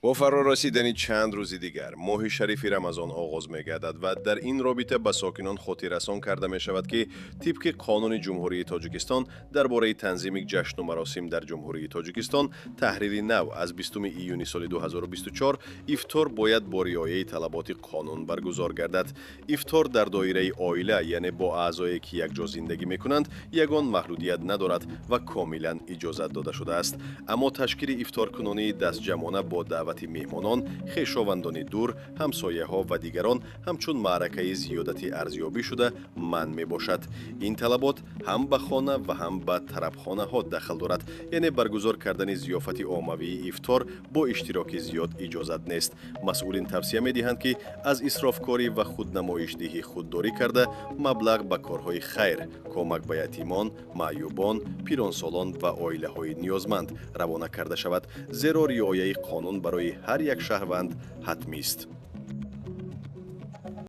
با فرارسیدن چند روزی دیگر ماه شریفی رمضان آغاز می گردد و در این رابطه به ساکنان خاطر رسان کرده می شود که طبق قانون جمهوری تاجیکستان درباره تنظیم جشن و مراسم در جمهوری تاجیکستان تحریری نو از 20 ایونی سال 2024 افطار باید با رعایت طلبات قانون برگزار گردد. افطار در دایره عائله یعنی با اعضایی که یک جا زندگی می کنند یگان محدودیت ندارد و کاملا اجازت داده شده است. اما تشکیل افطار کنونی دست جمعانه با دعوت مهمانان، خویشاوندان دور، همسایه‌ها و دیگران همچون معرکه زیادتی ارزیابی شده منع میباشد. این طلبات هم به خانه و هم به طربخانه ها دخل دارد، یعنی برگزار کردن ضیافت عمومی افطار با اشتراک زیاد اجازت نیست. مسئولین توصیه می‌دهند که از اسرافکاری و خودنمایش‌دهی خودداری کرده مبلغ به کارهای خیر، کمک به یتیمان، معیوبان، پیرانسالان و عائله‌های نیازمند روانه کرده شود، زیرا رعایت قانون برای هر یک شهروند حتمی است.